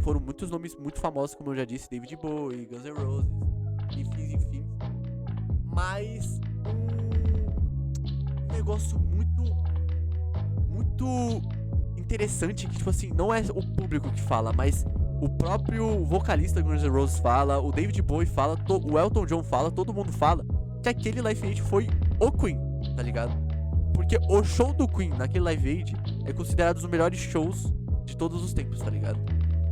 foram muitos nomes muito famosos, como eu já disse, David Bowie, Guns N' Roses, enfim. Mas um negócio muito interessante que, tipo assim, não é o público que fala, mas o próprio vocalista do Guns N' Roses fala, o David Bowie fala, o Elton John fala, todo mundo fala que aquele Live Aid foi o Queen, tá ligado? Porque o show do Queen naquele Live Aid é considerado um dos melhores shows de todos os tempos, tá ligado?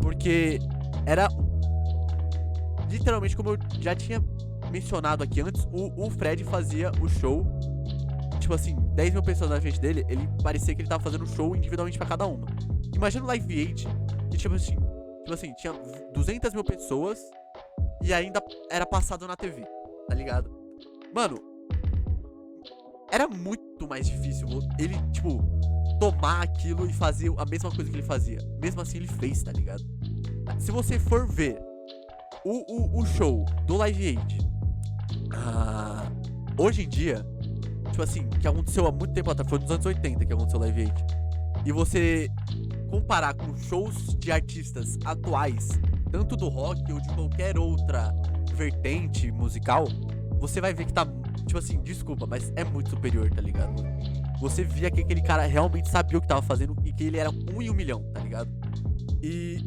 Porque era literalmente, como eu já tinha mencionado aqui antes, o Fred fazia o show, tipo assim, 10 mil pessoas na frente dele, ele parecia que ele tava fazendo um show individualmente pra cada uma. Imagina o Live Aid, que tipo assim, tinha 200 mil pessoas e ainda era passado na TV, tá ligado? Mano, era muito mais difícil ele, tipo, tomar aquilo e fazer a mesma coisa que ele fazia. Mesmo assim, ele fez, tá ligado? Se você for ver o show do Live Aid, hoje em dia, tipo assim, que aconteceu há muito tempo atrás, foi nos anos 80 que aconteceu o Live Aid, e você comparar com shows de artistas atuais, tanto do rock ou de qualquer outra vertente musical, você vai ver que tá, tipo assim, desculpa, mas é muito superior, tá ligado? Você via que aquele cara realmente sabia o que tava fazendo e que ele era 1 em 1 milhão, tá ligado? E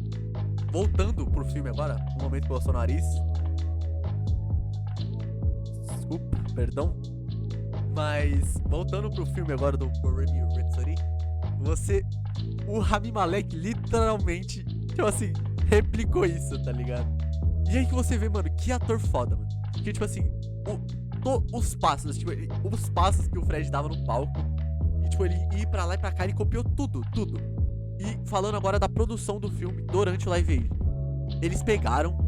voltando pro filme agora, um momento que eu sou o nariz. Desculpa, perdão. Mas voltando pro filme agora do Bohemian Rhapsody, o Rami Malek literalmente, tipo assim, replicou isso, tá ligado? E aí que você vê, mano, que ator foda, mano. Porque, tipo assim, os passos, tipo, os passos que o Fred dava no palco, e, tipo, ele ia pra lá e pra cá, ele copiou tudo. E falando agora da produção do filme durante o Live Aid, eles pegaram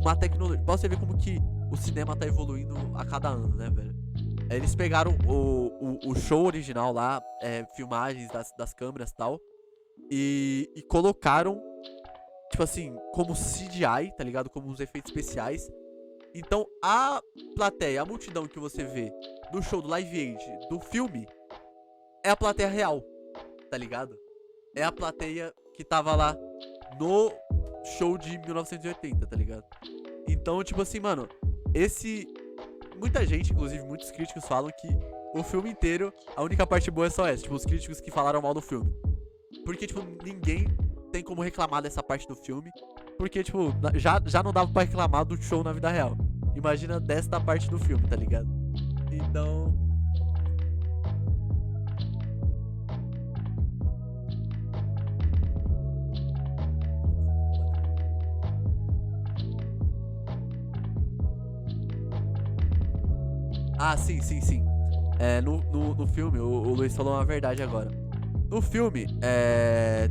uma tecnologia. Pra você ver como que o cinema tá evoluindo a cada ano, né, velho? Eles pegaram o show original lá, filmagens das câmeras e tal, e colocaram, tipo assim, como CGI, tá ligado? Como uns efeitos especiais. Então a plateia, a multidão que você vê do show do Live Aid, do filme, é a plateia real, tá ligado? É a plateia que tava lá no show de 1980, tá ligado? Então, tipo assim, mano, muita gente, inclusive muitos críticos, falam que o filme inteiro, a única parte boa é só essa. Tipo, os críticos que falaram mal do filme. Porque, tipo, ninguém tem como reclamar dessa parte do filme. Porque, tipo, já não dava pra reclamar do show na vida real. Imagina desta parte do filme, tá ligado? Então... sim. No filme, o Luiz falou uma verdade agora. No filme,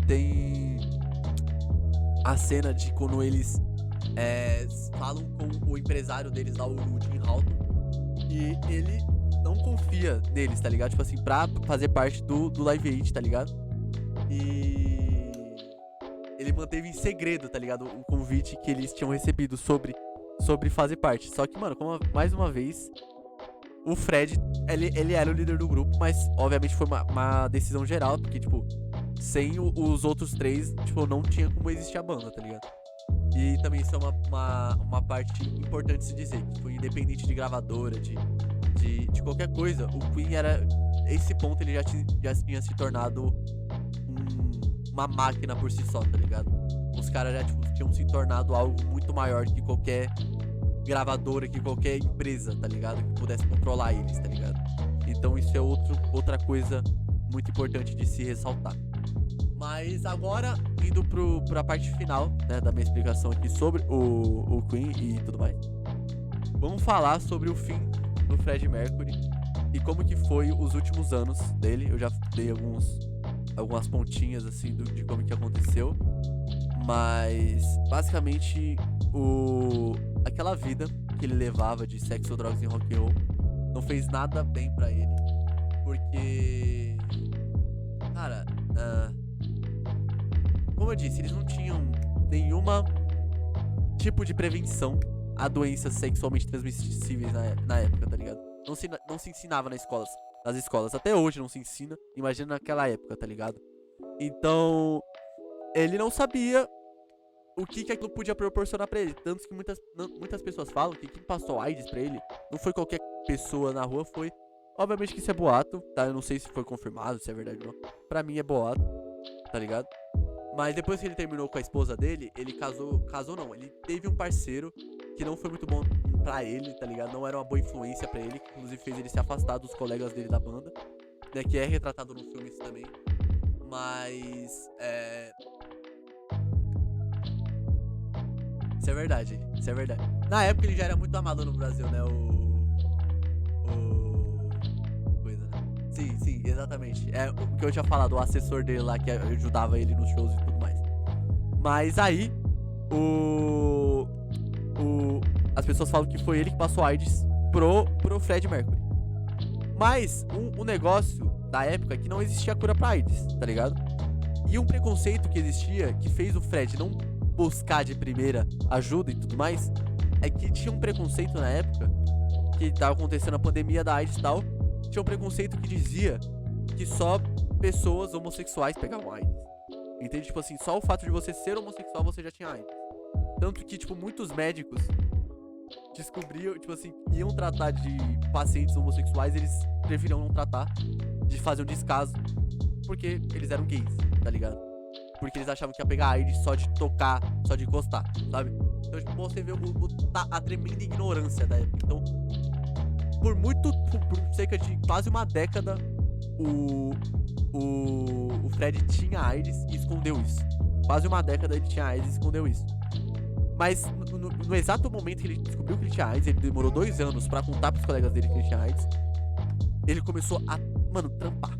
tem a cena de quando eles falam com o empresário deles lá, o Jim Halton, e ele não confia neles, tá ligado? Tipo assim, pra fazer parte do Live Aid, tá ligado? E ele manteve em segredo, tá ligado? O convite que eles tinham recebido sobre fazer parte. Só que, mano, mais uma vez, o Fred, ele era o líder do grupo, mas obviamente foi uma decisão geral, porque, tipo, sem os outros três, tipo, não tinha como existir a banda, tá ligado? E também isso é uma parte importante de se dizer, que, tipo, independente de gravadora, de qualquer coisa, o Queen era... Esse ponto ele já tinha se tornado uma máquina por si só, tá ligado? Os caras já, tipo, tinham se tornado algo muito maior que qualquer gravadora, que qualquer empresa, tá ligado? Que pudesse controlar eles, tá ligado? Então isso é outra coisa muito importante de se ressaltar. Mas agora, indo pra parte final, né, da minha explicação aqui sobre o Queen e tudo mais, vamos falar sobre o fim do Freddie Mercury e como que foi os últimos anos dele. Eu já dei algumas pontinhas assim de como que aconteceu, mas basicamente aquela vida que ele levava de sexo, drogas e rock and roll não fez nada bem pra ele, porque, cara, como eu disse, eles não tinham nenhuma tipo de prevenção a doenças sexualmente transmissíveis na época, tá ligado? Não se ensinava nas escolas, até hoje não se ensina, imagina naquela época, tá ligado? Então, ele não sabia o que aquilo podia proporcionar pra ele. Tanto que muitas pessoas falam que quem passou AIDS pra ele não foi qualquer pessoa na rua, foi... Obviamente que isso é boato, tá? Eu não sei se foi confirmado, se é verdade ou não. Pra mim é boato, tá ligado? Mas depois que ele terminou com a esposa dele, ele casou não, ele teve um parceiro que não foi muito bom pra ele, tá ligado? Não era uma boa influência pra ele, que inclusive fez ele se afastar dos colegas dele da banda. né, que é retratado no filme isso também. Mas, isso é verdade, isso é verdade. Na época ele já era muito amado no Brasil, né, coisa, né? Sim, exatamente. É o que eu tinha falado, o assessor dele lá que ajudava ele nos shows e tudo mais. Mas aí, as pessoas falam que foi ele que passou AIDS pro Fred Mercury. Mas um negócio da época é que não existia cura pra AIDS, tá ligado? E um preconceito que existia, que fez o Fred não buscar de primeira ajuda e tudo mais, é que tinha um preconceito na época, que tava acontecendo a pandemia da AIDS e tal, tinha um preconceito que dizia que só pessoas homossexuais pegavam AIDS. Entende? Tipo assim, só o fato de você ser homossexual você já tinha AIDS. Tanto que, tipo, muitos médicos descobriam, tipo assim, iam tratar de pacientes homossexuais, eles preferiam não tratar, de fazer um descaso, porque eles eram gays, tá ligado? Porque eles achavam que ia pegar AIDS só de tocar, só de encostar, sabe? Então, tipo, você vê a tremenda ignorância da época. Então, por cerca de quase uma década, o Fred tinha AIDS e escondeu isso. Quase uma década ele tinha AIDS e escondeu isso. Mas no exato momento que ele descobriu que ele tinha AIDS, ele demorou 2 anos pra contar pros colegas dele que ele tinha AIDS. Ele começou a, trampar.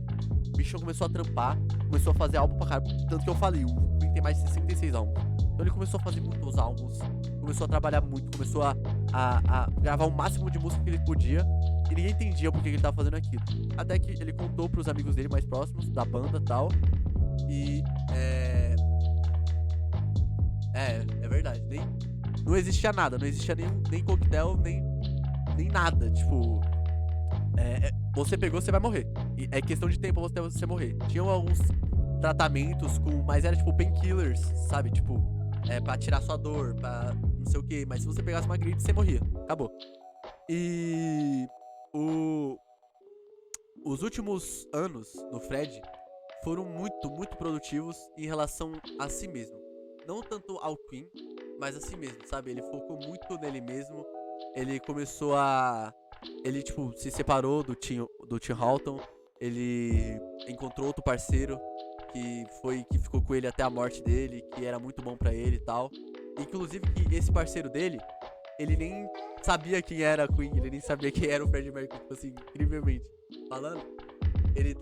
O bichão começou a trampar, começou a fazer álbum pra caramba. Tanto que eu falei, o Queen tem mais de 66 álbuns. Então ele começou a fazer muitos álbuns, começou a trabalhar muito, começou a gravar o máximo de música que ele podia. E ninguém entendia por que ele tava fazendo aquilo. Até que ele contou pros amigos dele mais próximos, da banda e tal. E é verdade. Não existia nada, não existia nem coquetel, nem nada. Tipo, você pegou, você vai morrer. E é questão de tempo você morrer. Tinham alguns tratamentos mas era tipo painkillers, sabe? Tipo, pra tirar sua dor, pra não sei o que. Mas se você pegasse uma gripe, você morria. Acabou. E os últimos anos do Fred foram muito, muito produtivos em relação a si mesmo. Não tanto ao Queen, mas a si mesmo, sabe? Ele focou muito nele mesmo. Ele começou ele, tipo, se separou do Tim Halton. Ele encontrou outro parceiro que ficou com ele até a morte dele, que era muito bom pra ele e tal. Inclusive que esse parceiro dele, ele nem sabia quem era a Queen, ele nem sabia quem era o Freddie Mercury, tipo assim, incrivelmente falando. Eles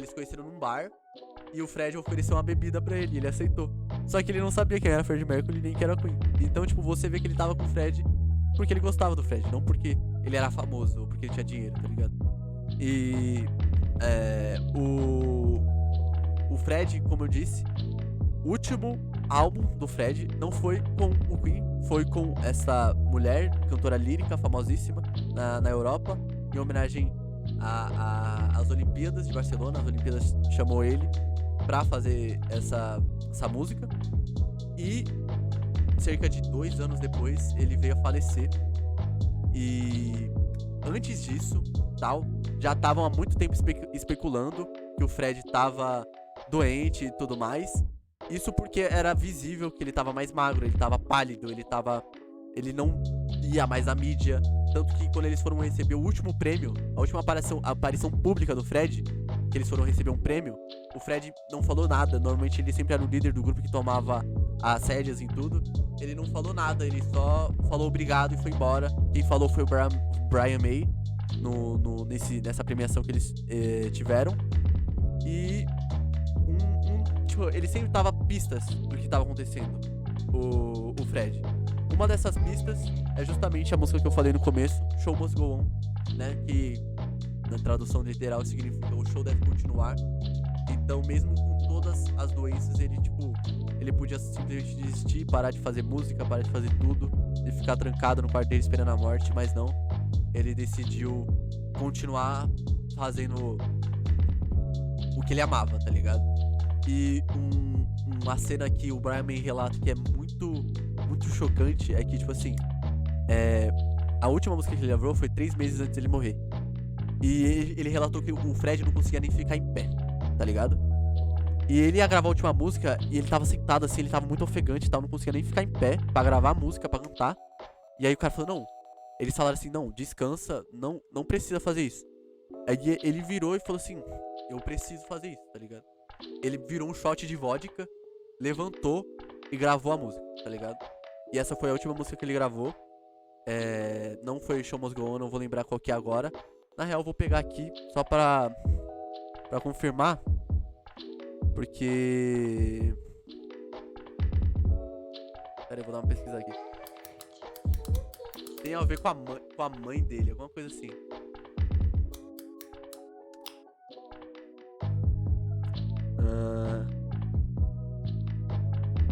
se conheceram num bar e o Fred ofereceu uma bebida pra ele, ele aceitou. Só que ele não sabia quem era Freddie Mercury nem quem era a Queen. Então, tipo, você vê que ele tava com o Fred porque ele gostava do Fred, não porque ele era famoso ou porque ele tinha dinheiro, tá ligado? E o Fred, como eu disse, o último álbum do Fred não foi com o Queen, foi com essa mulher, cantora lírica famosíssima na Europa, em homenagem às Olimpíadas de Barcelona. As Olimpíadas chamou ele pra fazer essa música. E cerca de 2 anos depois ele veio a falecer. E antes disso, já estavam há muito tempo especulando que o Fred tava doente e tudo mais. Isso porque era visível que ele tava mais magro, ele tava pálido, ele não ia mais na mídia. Tanto que quando eles foram receber o último prêmio, a última aparição pública do Fred, que eles foram receber um prêmio, o Fred não falou nada. Normalmente ele sempre era o líder do grupo que tomava as rédeas em tudo. Ele não falou nada, ele só falou obrigado e foi embora. Quem falou foi o Brian May nessa premiação que eles tiveram. E tipo, ele sempre dava pistas do que estava acontecendo, o Fred. Uma dessas pistas é justamente a música que eu falei no começo, Show Must Go On, né? Que na tradução literal significa o show deve continuar. Então, mesmo com todas as doenças, ele podia simplesmente desistir, parar de fazer música, parar de fazer tudo e ficar trancado no quarto dele esperando a morte, mas não. Ele decidiu continuar fazendo o que ele amava, tá ligado? E uma cena que o Brian May relata que é muito, muito chocante é que, tipo assim, a última música que ele gravou foi 3 meses antes dele morrer. E ele relatou que o Fred não conseguia nem ficar em pé, tá ligado? E ele ia gravar a última música e ele tava sentado assim, ele tava muito ofegante e tal, não conseguia nem ficar em pé pra gravar a música, pra cantar. E aí o cara falou, não. Eles falaram assim, não, descansa, não precisa fazer isso. Aí ele virou e falou assim, eu preciso fazer isso, tá ligado? Ele virou um shot de vodka, levantou e gravou a música, tá ligado? E essa foi a última música que ele gravou. Não foi Show Must Go On, não vou lembrar qual que é agora. Na real, eu vou pegar aqui só pra confirmar. Porque... Pera aí, vou dar uma pesquisa aqui. Tem a ver com a mãe dele, alguma coisa assim.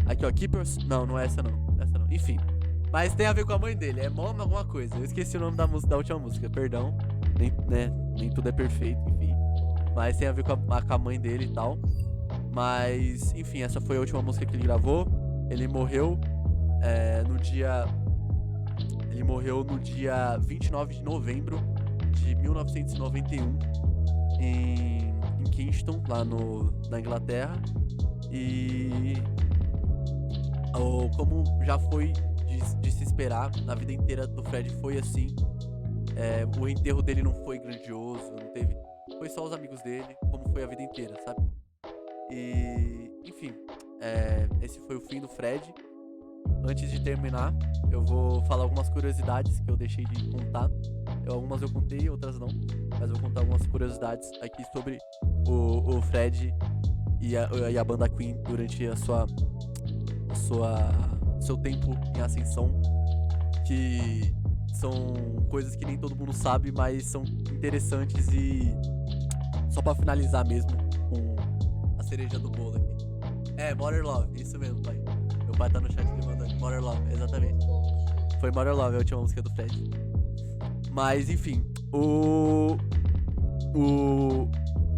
Aqui, ó, Keepers... Não é essa não. Essa não. Enfim. Mas tem a ver com a mãe dele. É Mom alguma coisa. Eu esqueci o nome da última música. Perdão. Nem tudo é perfeito, enfim. Mas tem a ver com a mãe dele e tal. Mas, enfim, essa foi a última música que ele gravou. Ele morreu no dia 29 de novembro de 1991 em Kingston, lá na Inglaterra. E como já foi de se esperar, na vida inteira do Fred foi assim. O enterro dele não foi grandioso, não teve. Foi só os amigos dele, como foi a vida inteira, sabe? E, enfim, esse foi o fim do Fred. Antes de terminar, eu vou falar algumas curiosidades que eu deixei de contar. Algumas eu contei, outras não. Mas eu vou contar algumas curiosidades aqui sobre o Fred e a banda Queen durante seu tempo em ascensão. Que são coisas que nem todo mundo sabe, mas são interessantes. E só pra finalizar mesmo com a cereja do bolo aqui. Mother Love, isso mesmo, pai. Meu pai tá no chat me mandando. Mother Love, exatamente. Foi Mother Love a última música do Fred. Mas, enfim,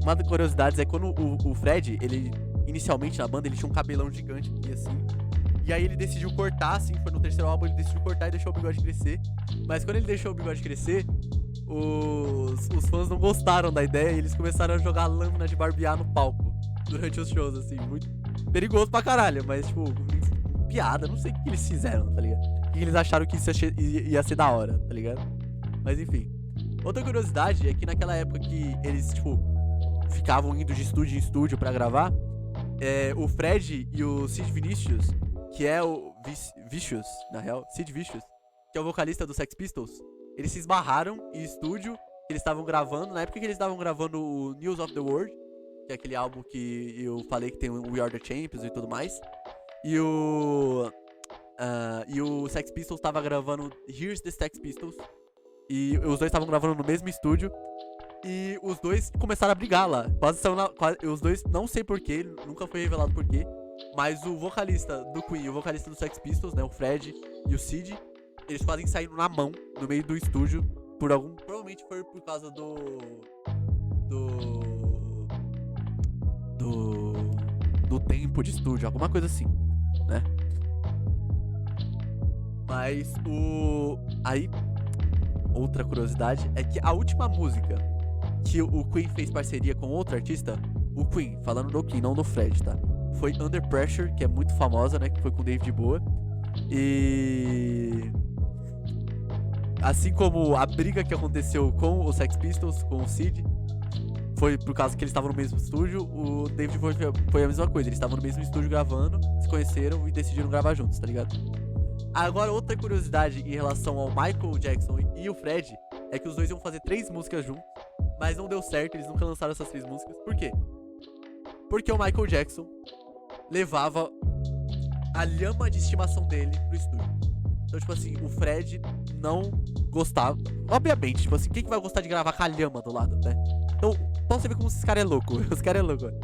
uma das curiosidades é quando o Fred, ele, inicialmente na banda, ele tinha um cabelão gigante aqui, assim. E aí ele decidiu cortar, assim, foi no terceiro álbum, ele decidiu cortar e deixou o bigode crescer. Mas quando ele deixou o bigode crescer, os fãs não gostaram da ideia e eles começaram a jogar lâmina de barbear no palco durante os shows, assim, muito perigoso pra caralho, mas, tipo, piada, não sei o que eles fizeram, tá ligado? O que eles acharam que isso ia ser da hora, tá ligado? Mas enfim. Outra curiosidade é que naquela época que eles, tipo, ficavam indo de estúdio em estúdio pra gravar, o Fred e o Sid Vicious, que é o Vicious, na real, Sid Vicious, que é o vocalista do Sex Pistols, eles se esbarraram em estúdio que eles estavam gravando, na época que eles estavam gravando o News of the World, que é aquele álbum que eu falei que tem o We Are The Champions e tudo mais, e o Sex Pistols tava gravando Here's the Sex Pistols, e os dois estavam gravando no mesmo estúdio, e os dois começaram a brigar lá, os dois, não sei porquê, nunca foi revelado porquê, mas o vocalista do Queen e o vocalista do Sex Pistols, né, o Fred e o Sid, eles quase saíram na mão no meio do estúdio provavelmente foi por causa do tempo de estúdio, alguma coisa assim, né? Mas aí, outra curiosidade é que a última música que o Queen fez parceria com outro artista, o Queen, falando do Queen, não do Fred, tá? Foi Under Pressure, que é muito famosa, né? Que foi com o David Bowie. E assim como a briga que aconteceu com o Sex Pistols, com o Sid, foi por causa que eles estavam no mesmo estúdio, o David Bowie foi a mesma coisa. Eles estavam no mesmo estúdio gravando, se conheceram e decidiram gravar juntos, tá ligado? Agora, outra curiosidade em relação ao Michael Jackson e o Fred é que os dois iam fazer 3 músicas juntos, mas não deu certo, eles nunca lançaram essas 3 músicas. Por quê? Porque o Michael Jackson levava a lhama de estimação dele pro estúdio. Então, tipo assim, o Fred não gostava. Obviamente, tipo assim, quem que vai gostar de gravar com a lhama do lado, né? Então você vê como esses caras é louco. Os caras é louco, velho.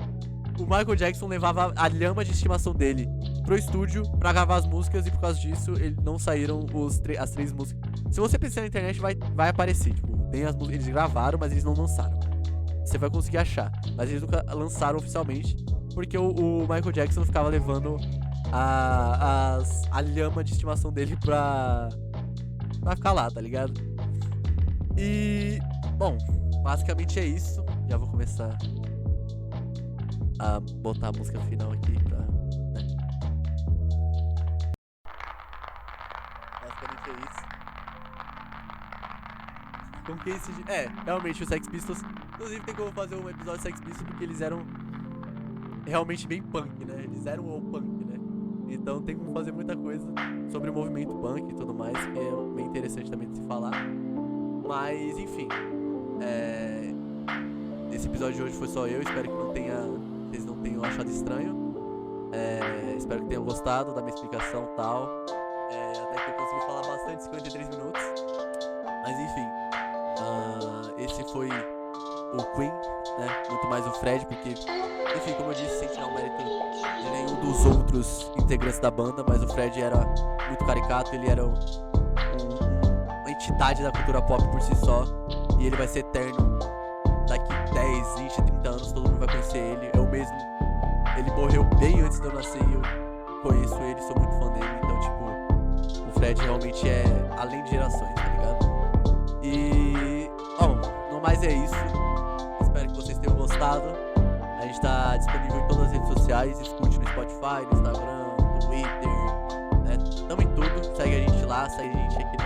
O Michael Jackson levava a lhama de estimação dele pro estúdio pra gravar as músicas, e por causa disso não saíram as 3 músicas. Se você pesquisar na internet, vai aparecer. Tipo, tem as músicas, eles gravaram, mas eles não lançaram. Você vai conseguir achar, mas eles nunca lançaram oficialmente, porque o Michael Jackson ficava levando a lhama de estimação dele pra ficar lá, tá ligado? E, bom, basicamente é isso. Já vou começar a botar a música final aqui pra, né? Basicamente é isso. com quem se... realmente os Sex Pistols. Inclusive tem como fazer um episódio de Sex Pistols porque eles eram realmente bem punk, né? Eles eram o punk, né? Então tem como fazer muita coisa sobre o movimento punk e tudo mais, que é bem interessante também de se falar. Mas, enfim. Esse episódio de hoje foi só eu. Espero que vocês não tenham achado estranho. Espero que tenham gostado da minha explicação e tal. Até que eu consegui falar bastante, 53 minutos. Mas, enfim. Esse foi o Queen, né? Muito mais o Fred, porque, enfim, como eu disse, sem tirar o mérito de nenhum dos outros integrantes da banda, mas o Fred era muito caricato, ele era uma entidade da cultura pop por si só, e ele vai ser eterno. Daqui 10, 20, 30 anos todo mundo vai conhecer ele. Eu mesmo, ele morreu bem antes de eu nascer e eu conheço ele, sou muito fã dele. Então, tipo, o Fred realmente é além de gerações, tá ligado? E, bom, no mais é isso. Espero que vocês tenham gostado. A gente tá disponível em todas as redes sociais. Escute no Spotify, no Instagram, no Twitter, né? Tamo em tudo. Segue a gente lá, segue a gente aqui